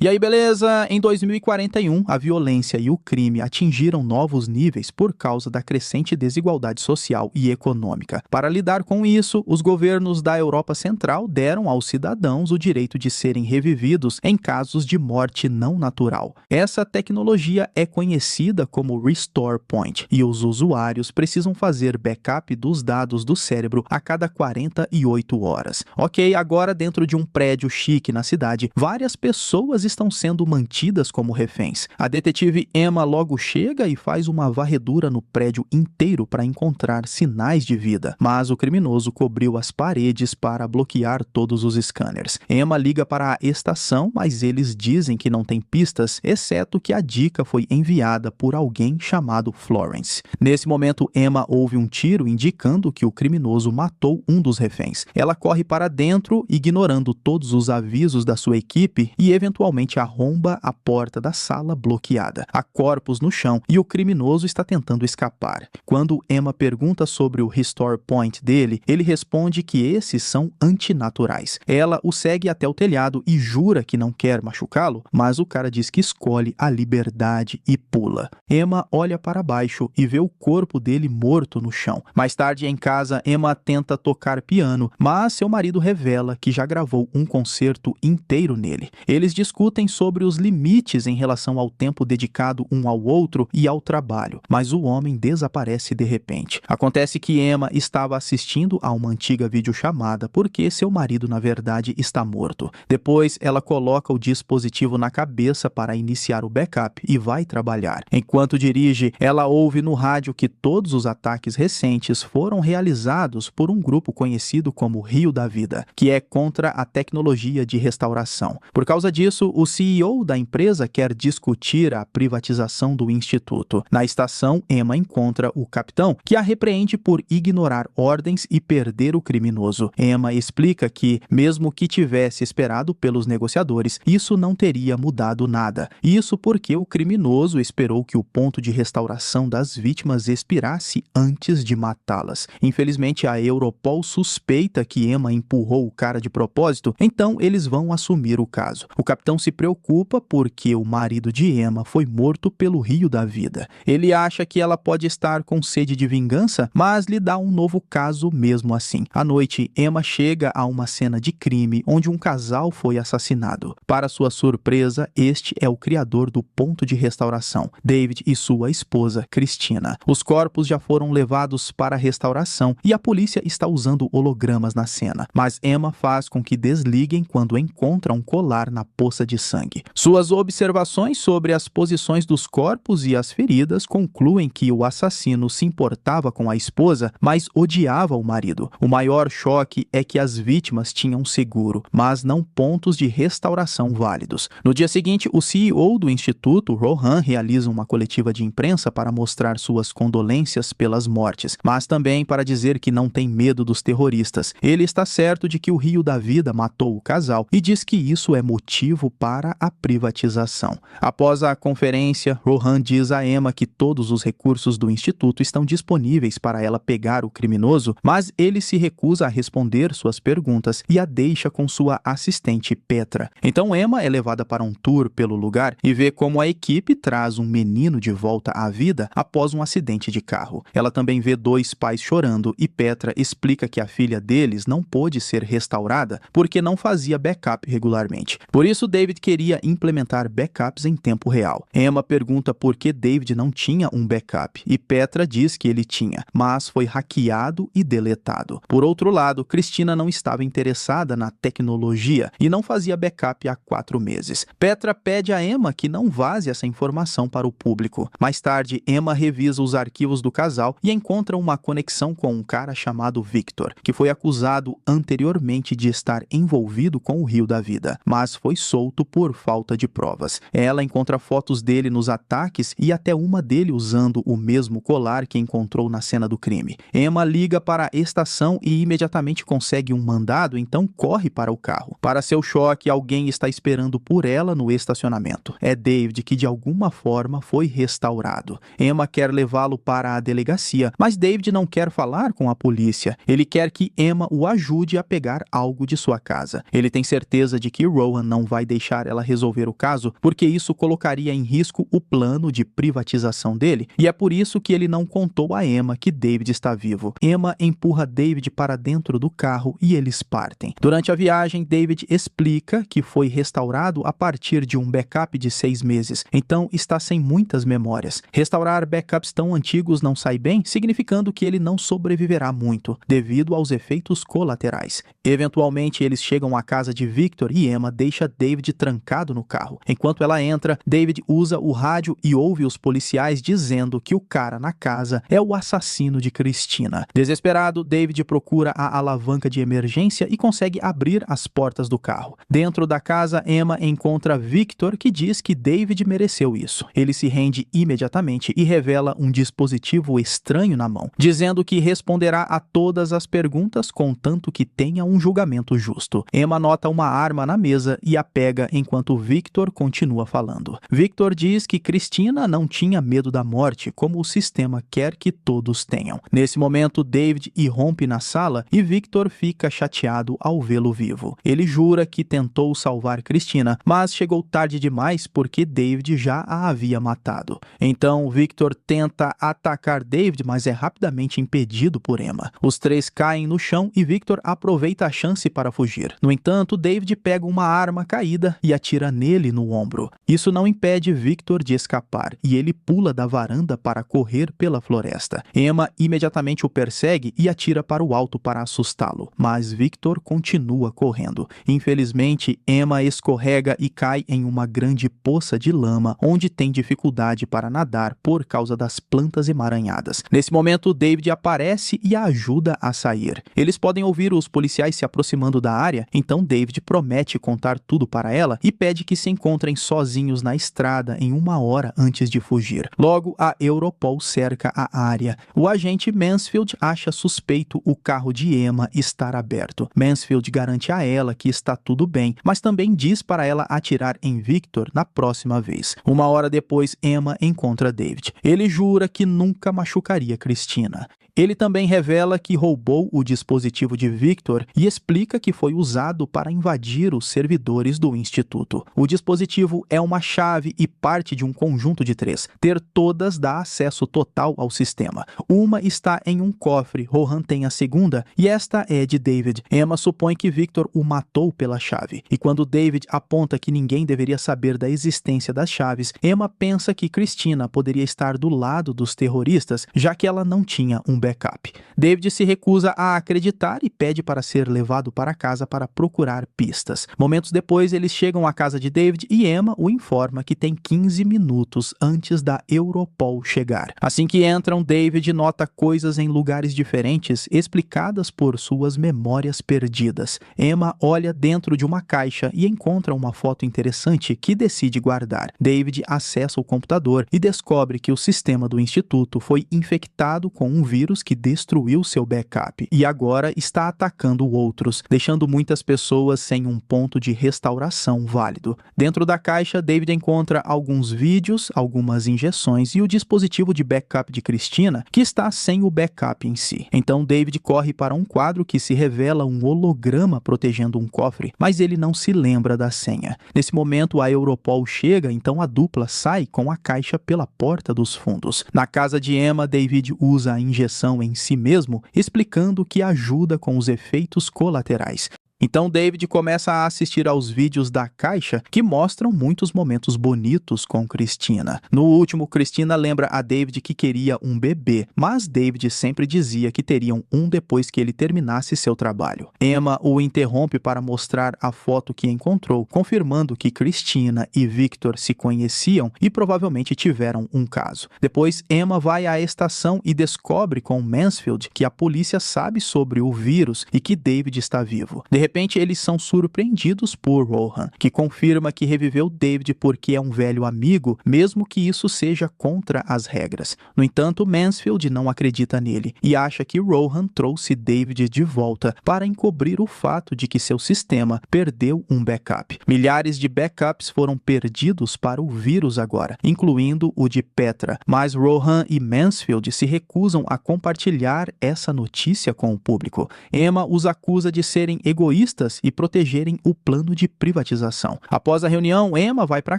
E aí, beleza? Em 2041, a violência e o crime atingiram novos níveis por causa da crescente desigualdade social e econômica. Para lidar com isso, os governos da Europa Central deram aos cidadãos o direito de serem revividos em casos de morte não natural. Essa tecnologia é conhecida como Restore Point e os usuários precisam fazer backup dos dados do cérebro a cada 48 horas. Ok, agora dentro de um prédio chique na cidade, várias pessoas estão sendo mantidas como reféns. A detetive Emma logo chega e faz uma varredura no prédio inteiro para encontrar sinais de vida, mas o criminoso cobriu as paredes para bloquear todos os scanners. Emma liga para a estação, mas eles dizem que não tem pistas, exceto que a dica foi enviada por alguém chamado Florence. Nesse momento, Emma ouve um tiro indicando que o criminoso matou um dos reféns. Ela corre para dentro, ignorando todos os avisos da sua equipe e eventualmente arromba a porta da sala bloqueada. Há corpos no chão e o criminoso está tentando escapar. Quando Emma pergunta sobre o Restore Point dele, ele responde que esses são antinaturais. Ela o segue até o telhado e jura que não quer machucá-lo, mas o cara diz que escolhe a liberdade e pula. Emma olha para baixo e vê o corpo dele morto no chão. Mais tarde, em casa, Emma tenta tocar piano, mas seu marido revela que já gravou um concerto inteiro nele. Eles discutem sobre os limites em relação ao tempo dedicado um ao outro e ao trabalho, mas o homem desaparece de repente. Acontece que Emma estava assistindo a uma antiga videochamada porque seu marido, na verdade, está morto. Depois, ela coloca o dispositivo na cabeça para iniciar o backup e vai trabalhar. Enquanto dirige, ela ouve no rádio que todos os ataques recentes foram realizados por um grupo conhecido como Rio da Vida, que é contra a tecnologia de restauração. Por causa disso, o CEO da empresa quer discutir a privatização do instituto. Na estação, Emma encontra o capitão, que a repreende por ignorar ordens e perder o criminoso. Emma explica que, mesmo que tivesse esperado pelos negociadores, isso não teria mudado nada. Isso porque o criminoso esperou que o ponto de restauração das vítimas expirasse antes de matá-las. Infelizmente, a Europol suspeita que Emma empurrou o cara de propósito, então eles vão assumir o caso. O capitão se preocupa porque o marido de Emma foi morto pelo Rio da Vida. Ele acha que ela pode estar com sede de vingança, mas lhe dá um novo caso mesmo assim. À noite, Emma chega a uma cena de crime onde um casal foi assassinado. Para sua surpresa, este é o criador do ponto de restauração, David, e sua esposa, Christina. Os corpos já foram levados para a restauração e a polícia está usando hologramas na cena, mas Emma faz com que desliguem quando encontra um colar na poça de sangue. Suas observações sobre as posições dos corpos e as feridas concluem que o assassino se importava com a esposa, mas odiava o marido. O maior choque é que as vítimas tinham seguro, mas não pontos de restauração válidos. No dia seguinte, o CEO do instituto, Rohan, realiza uma coletiva de imprensa para mostrar suas condolências pelas mortes, mas também para dizer que não tem medo dos terroristas. Ele está certo de que o Rio da Vida matou o casal e diz que isso é motivo para a privatização. Após a conferência, Rohan diz a Emma que todos os recursos do instituto estão disponíveis para ela pegar o criminoso, mas ele se recusa a responder suas perguntas e a deixa com sua assistente Petra. Então Emma é levada para um tour pelo lugar e vê como a equipe traz um menino de volta à vida após um acidente de carro. Ela também vê dois pais chorando e Petra explica que a filha deles não pôde ser restaurada porque não fazia backup regularmente. Por isso, David queria implementar backups em tempo real. Emma pergunta por que David não tinha um backup e Petra diz que ele tinha, mas foi hackeado e deletado. Por outro lado, Christina não estava interessada na tecnologia e não fazia backup há 4 meses. Petra pede a Emma que não vaze essa informação para o público. Mais tarde, Emma revisa os arquivos do casal e encontra uma conexão com um cara chamado Victor, que foi acusado anteriormente de estar envolvido com o Rio da Vida, mas foi solto por falta de provas. Ela encontra fotos dele nos ataques e até uma dele usando o mesmo colar que encontrou na cena do crime. Emma liga para a estação e imediatamente consegue um mandado, então corre para o carro. Para seu choque, alguém está esperando por ela no estacionamento. É David, que de alguma forma foi restaurado. Emma quer levá-lo para a delegacia, mas David não quer falar com a polícia. Ele quer que Emma o ajude a pegar algo de sua casa. Ele tem certeza de que Rohan não vai deixar deixar ela resolver o caso, porque isso colocaria em risco o plano de privatização dele, e é por isso que ele não contou a Emma que David está vivo. Emma empurra David para dentro do carro e eles partem. Durante a viagem, David explica que foi restaurado a partir de um backup de 6 meses, então está sem muitas memórias. Restaurar backups tão antigos não sai bem, significando que ele não sobreviverá muito, devido aos efeitos colaterais. Eventualmente, eles chegam à casa de Victor e Emma deixa David trancado no carro. Enquanto ela entra, David usa o rádio e ouve os policiais dizendo que o cara na casa é o assassino de Christina. Desesperado, David procura a alavanca de emergência e consegue abrir as portas do carro. Dentro da casa, Emma encontra Victor, que diz que David mereceu isso. Ele se rende imediatamente e revela um dispositivo estranho na mão, dizendo que responderá a todas as perguntas contanto que tenha um julgamento justo. Emma nota uma arma na mesa e a pega enquanto Victor continua falando. Victor diz que Christina não tinha medo da morte, como o sistema quer que todos tenham. Nesse momento, David irrompe na sala e Victor fica chateado ao vê-lo vivo. Ele jura que tentou salvar Christina, mas chegou tarde demais porque David já a havia matado. Então, Victor tenta atacar David, mas é rapidamente impedido por Emma. Os três caem no chão e Victor aproveita a chance para fugir. No entanto, David pega uma arma caída e atira nele no ombro. Isso não impede Victor de escapar e ele pula da varanda para correr pela floresta. Emma imediatamente o persegue e atira para o alto para assustá-lo, mas Victor continua correndo. Infelizmente, Emma escorrega e cai em uma grande poça de lama, onde tem dificuldade para nadar por causa das plantas emaranhadas. Nesse momento, David aparece e a ajuda a sair. Eles podem ouvir os policiais se aproximando da área, então David promete contar tudo para ela e pede que se encontrem sozinhos na estrada em 1 hora antes de fugir. Logo, a Europol cerca a área. O agente Mansfield acha suspeito o carro de Emma estar aberto. Mansfield garante a ela que está tudo bem, mas também diz para ela atirar em Victor na próxima vez. 1 hora depois, Emma encontra David. Ele jura que nunca machucaria Christina. Ele também revela que roubou o dispositivo de Victor e explica que foi usado para invadir os servidores do instituto. O dispositivo é uma chave e parte de um conjunto de 3. Ter todas dá acesso total ao sistema. Uma está em um cofre, Rohan tem a segunda e esta é de David. Emma supõe que Victor o matou pela chave. E quando David aponta que ninguém deveria saber da existência das chaves, Emma pensa que Christina poderia estar do lado dos terroristas, já que ela não tinha um backup. David se recusa a acreditar e pede para ser levado para casa para procurar pistas. Momentos depois, eles chegam à casa de David e Emma o informa que tem 15 minutos antes da Europol chegar. Assim que entram, David nota coisas em lugares diferentes explicadas por suas memórias perdidas. Emma olha dentro de uma caixa e encontra uma foto interessante que decide guardar. David acessa o computador e descobre que o sistema do instituto foi infectado com um vírus que destruiu seu backup e agora está atacando outros, deixando muitas pessoas sem um ponto de restauração válido. Dentro da caixa, David encontra alguns vídeos, algumas injeções e o dispositivo de backup de Christina, que está sem o backup em si. Então David corre para um quadro que se revela um holograma protegendo um cofre, mas ele não se lembra da senha. Nesse momento, a Europol chega, então a dupla sai com a caixa pela porta dos fundos. Na casa de Emma, David usa a injeção em si mesmo, explicando que ajuda com os efeitos colaterais. Então David começa a assistir aos vídeos da caixa que mostram muitos momentos bonitos com Christina. No último, Christina lembra a David que queria um bebê, mas David sempre dizia que teriam um depois que ele terminasse seu trabalho. Emma o interrompe para mostrar a foto que encontrou, confirmando que Christina e Victor se conheciam e provavelmente tiveram um caso. Depois, Emma vai à estação e descobre com Mansfield que a polícia sabe sobre o vírus e que David está vivo. De repente, eles são surpreendidos por Rohan, que confirma que reviveu David porque é um velho amigo, mesmo que isso seja contra as regras. No entanto, Mansfield não acredita nele e acha que Rohan trouxe David de volta para encobrir o fato de que seu sistema perdeu um backup. Milhares de backups foram perdidos para o vírus agora, incluindo o de Petra, mas Rohan e Mansfield se recusam a compartilhar essa notícia com o público. Emma os acusa de serem egoístas pistas e protegerem o plano de privatização. Após a reunião, Emma vai para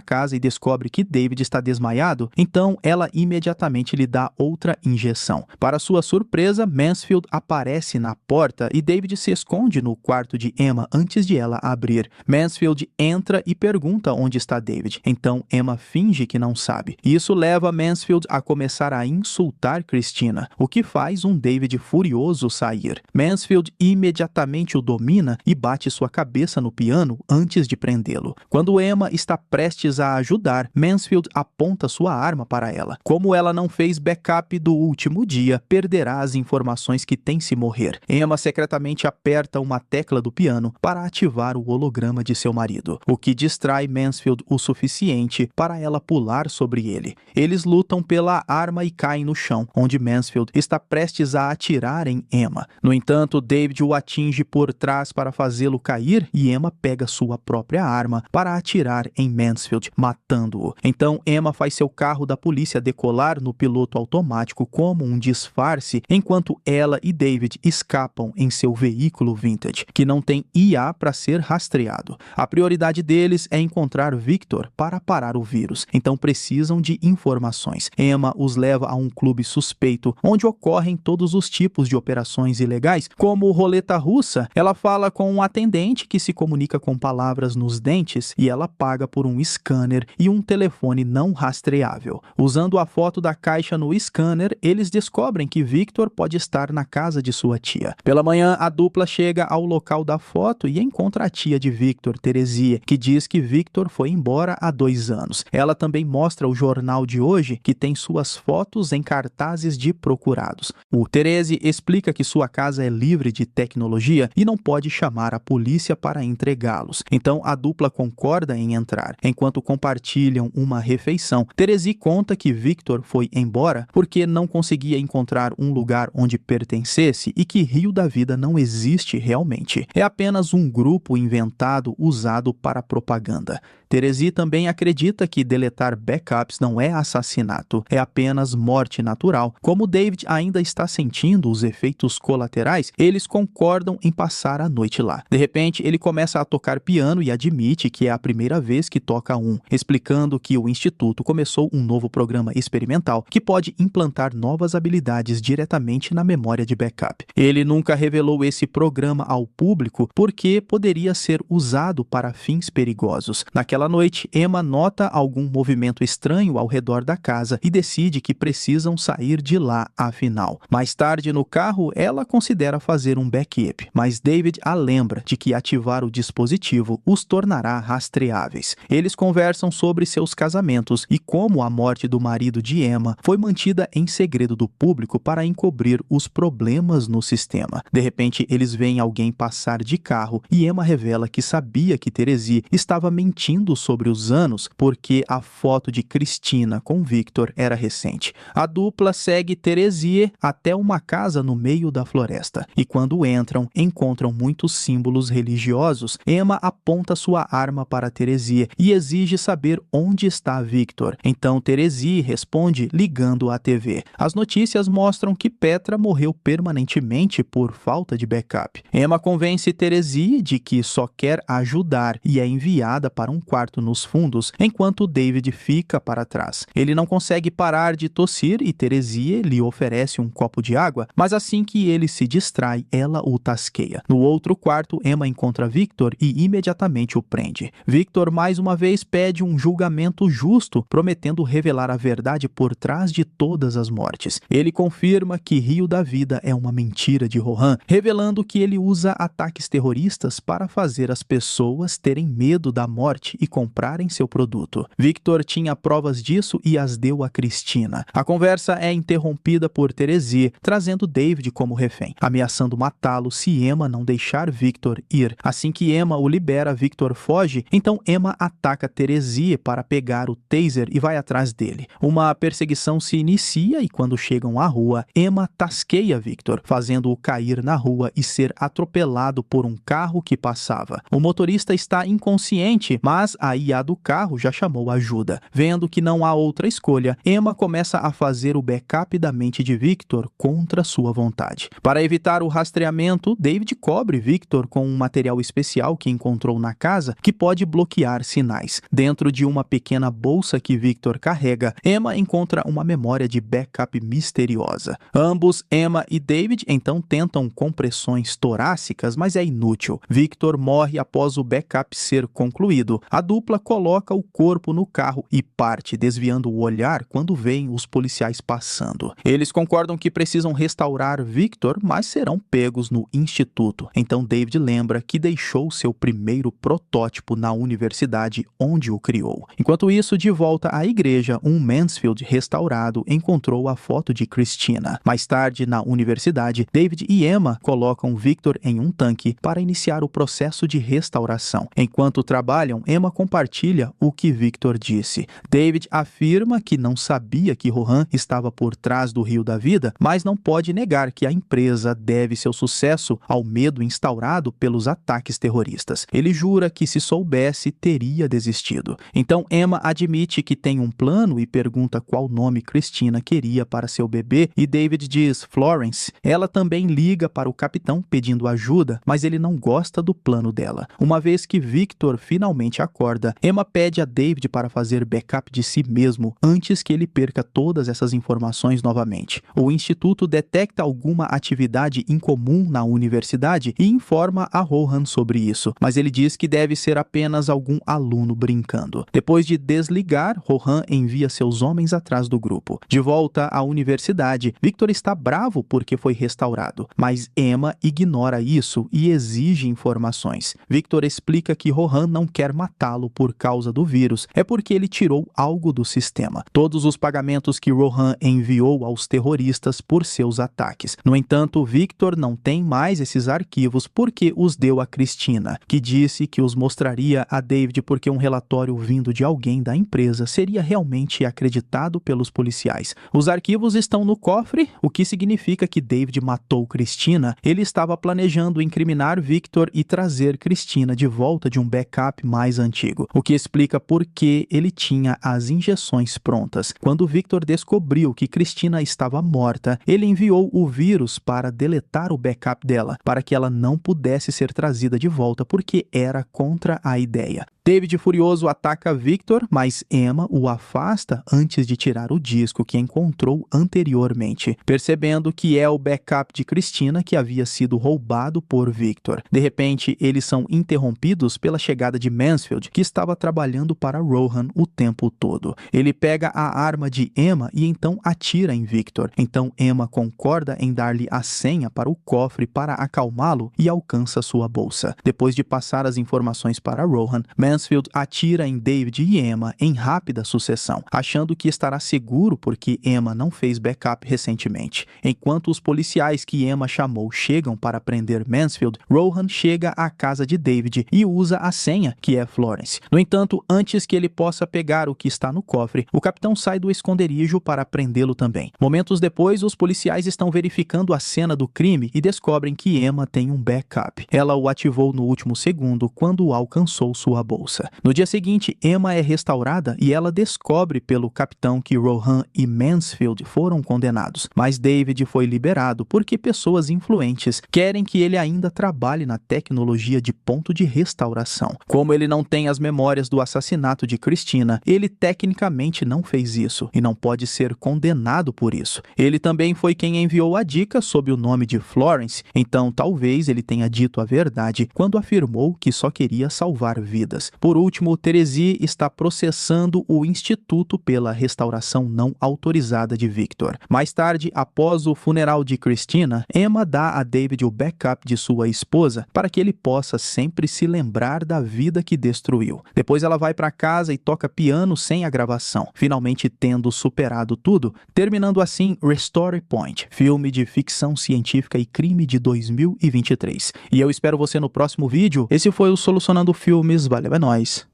casa e descobre que David está desmaiado, então ela imediatamente lhe dá outra injeção. Para sua surpresa, Mansfield aparece na porta e David se esconde no quarto de Emma antes de ela abrir. Mansfield entra e pergunta onde está David, então Emma finge que não sabe. Isso leva Mansfield a começar a insultar Christina, o que faz um David furioso sair. Mansfield imediatamente o domina e bate sua cabeça no piano antes de prendê-lo. Quando Emma está prestes a ajudar, Mansfield aponta sua arma para ela. Como ela não fez backup do último dia, perderá as informações que tem se morrer. Emma secretamente aperta uma tecla do piano para ativar o holograma de seu marido, o que distrai Mansfield o suficiente para ela pular sobre ele. Eles lutam pela arma e caem no chão, onde Mansfield está prestes a atirar em Emma. No entanto, David o atinge por trás para fazê-lo cair e Emma pega sua própria arma para atirar em Mansfield, matando-o. Então, Emma faz seu carro da polícia decolar no piloto automático como um disfarce, enquanto ela e David escapam em seu veículo vintage, que não tem IA para ser rastreado. A prioridade deles é encontrar Victor para parar o vírus, então precisam de informações. Emma os leva a um clube suspeito, onde ocorrem todos os tipos de operações ilegais, como roleta russa. Ela fala com um atendente que se comunica com palavras nos dentes e ela paga por um scanner e um telefone não rastreável. Usando a foto da caixa no scanner, eles descobrem que Victor pode estar na casa de sua tia. Pela manhã, a dupla chega ao local da foto e encontra a tia de Victor, Teresie, que diz que Victor foi embora há 2 anos. Ela também mostra o jornal de hoje, que tem suas fotos em cartazes de procurados. O Teresie explica que sua casa é livre de tecnologia e não pode chamar a polícia para entregá-los. Então a dupla concorda em entrar. Enquanto compartilham uma refeição, Teresie conta que Victor foi embora porque não conseguia encontrar um lugar onde pertencesse e que Rio da Vida não existe realmente. É apenas um grupo inventado usado para propaganda. Teresie também acredita que deletar backups não é assassinato, é apenas morte natural. Como David ainda está sentindo os efeitos colaterais, eles concordam em passar a noite lá. De repente, ele começa a tocar piano e admite que é a primeira vez que toca um, explicando que o Instituto começou um novo programa experimental que pode implantar novas habilidades diretamente na memória de backup. Ele nunca revelou esse programa ao público porque poderia ser usado para fins perigosos. Naquela noite, Emma nota algum movimento estranho ao redor da casa e decide que precisam sair de lá afinal. Mais tarde no carro, ela considera fazer um backup, mas David a lembra de que ativar o dispositivo os tornará rastreáveis. Eles conversam sobre seus casamentos e como a morte do marido de Emma foi mantida em segredo do público para encobrir os problemas no sistema. De repente, eles veem alguém passar de carro e Emma revela que sabia que Teresie estava mentindo sobre os anos porque a foto de Christina com Victor era recente. A dupla segue Teresie até uma casa no meio da floresta e quando entram, encontram muitos símbolos religiosos. Emma aponta sua arma para Teresie e exige saber onde está Victor. Então Teresie responde ligando a TV. As notícias mostram que Petra morreu permanentemente por falta de backup. Emma convence Teresie de que só quer ajudar e é enviada para um quarto nos fundos, enquanto David fica para trás. Ele não consegue parar de tossir e Teresie lhe oferece um copo de água, mas assim que ele se distrai, ela o tasqueia. No outro quarto, Emma encontra Victor e imediatamente o prende. Victor mais uma vez pede um julgamento justo, prometendo revelar a verdade por trás de todas as mortes. Ele confirma que Rio da Vida é uma mentira de Rohan, revelando que ele usa ataques terroristas para fazer as pessoas terem medo da morte e comprarem seu produto. Victor tinha provas disso e as deu a Christina. A conversa é interrompida por Teresie, trazendo David como refém, ameaçando matá-lo se Emma não deixar Victor ir. Assim que Emma o libera, Victor foge, então Emma ataca Teresie para pegar o taser e vai atrás dele. Uma perseguição se inicia e quando chegam à rua, Emma tasqueia Victor, fazendo-o cair na rua e ser atropelado por um carro que passava. O motorista está inconsciente, mas a IA do carro já chamou ajuda. Vendo que não há outra escolha, Emma começa a fazer o backup da mente de Victor contra sua vontade. Para evitar o rastreamento, David cobre Victor Victor com um material especial que encontrou na casa que pode bloquear sinais. Dentro de uma pequena bolsa que Victor carrega, Emma encontra uma memória de backup misteriosa. Ambos, Emma e David, então tentam compressões torácicas, mas é inútil. Victor morre após o backup ser concluído. A dupla coloca o corpo no carro e parte, desviando o olhar quando veem os policiais passando. Eles concordam que precisam restaurar Victor, mas serão pegos no instituto. Então David lembra que deixou seu primeiro protótipo na universidade onde o criou. Enquanto isso, de volta à igreja, um Mansfield restaurado encontrou a foto de Christina. Mais tarde, na universidade, David e Emma colocam Victor em um tanque para iniciar o processo de restauração. Enquanto trabalham, Emma compartilha o que Victor disse. David afirma que não sabia que Rohan estava por trás do Rio da Vida, mas não pode negar que a empresa deve seu sucesso ao medo instaurado pelos ataques terroristas. Ele jura que se soubesse, teria desistido. Então Emma admite que tem um plano e pergunta qual nome Christina queria para seu bebê, e David diz Florence. Ela também liga para o capitão pedindo ajuda, mas ele não gosta do plano dela. Uma vez que Victor finalmente acorda, Emma pede a David para fazer backup de si mesmo antes que ele perca todas essas informações novamente. O instituto detecta alguma atividade incomum na universidade e informa a Rohan sobre isso, mas ele diz que deve ser apenas algum aluno brincando. Depois de desligar, Rohan envia seus homens atrás do grupo. De volta à universidade, Victor está bravo porque foi restaurado, mas Emma ignora isso e exige informações. Victor explica que Rohan não quer matá-lo por causa do vírus, é porque ele tirou algo do sistema. Todos os pagamentos que Rohan enviou aos terroristas por seus ataques. No entanto, Victor não tem mais esses arquivos porque os deu a Christina, que disse que os mostraria a David porque um relatório vindo de alguém da empresa seria realmente acreditado pelos policiais. Os arquivos estão no cofre, o que significa que David matou Christina. Ele estava planejando incriminar Victor e trazer Christina de volta de um backup mais antigo, o que explica por que ele tinha as injeções prontas. Quando Victor descobriu que Christina estava morta, ele enviou o vírus para deletar o backup dela, para que ela não pudesse ser trazida de volta porque era contra a ideia. David, furioso, ataca Victor, mas Emma o afasta antes de tirar o disco que encontrou anteriormente, percebendo que é o backup de Christina que havia sido roubado por Victor. De repente, eles são interrompidos pela chegada de Mansfield, que estava trabalhando para Rohan o tempo todo. Ele pega a arma de Emma e então atira em Victor. Então Emma concorda em dar-lhe a senha para o cofre para acalmá-lo e alcança sua bolsa. Depois de passar as informações para Rohan, Mansfield atira em David e Emma em rápida sucessão, achando que estará seguro porque Emma não fez backup recentemente. Enquanto os policiais que Emma chamou chegam para prender Mansfield, Rohan chega à casa de David e usa a senha, que é Florence. No entanto, antes que ele possa pegar o que está no cofre, o capitão sai do esconderijo para prendê-lo também. Momentos depois, os policiais estão verificando a cena do crime e descobrem que Emma tem um backup. Ela o ativou no último segundo quando alcançou sua bolsa. No dia seguinte, Emma é restaurada e ela descobre pelo capitão que Rohan e Mansfield foram condenados, mas David foi liberado porque pessoas influentes querem que ele ainda trabalhe na tecnologia de ponto de restauração. Como ele não tem as memórias do assassinato de Christina, ele tecnicamente não fez isso e não pode ser condenado por isso. Ele também foi quem enviou a dica sob o nome de Florence, então talvez ele tenha dito a verdade quando afirmou que só queria salvar vidas. Por último, Terezi está processando o Instituto pela restauração não autorizada de Victor. Mais tarde, após o funeral de Christina, Emma dá a David o backup de sua esposa para que ele possa sempre se lembrar da vida que destruiu. Depois ela vai para casa e toca piano sem a gravação, finalmente tendo superado tudo, terminando assim Restore Point, filme de ficção científica e crime de 2023. E eu espero você no próximo vídeo. Esse foi o Solucionando Filmes. Valeu, é nóis.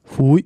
Fui.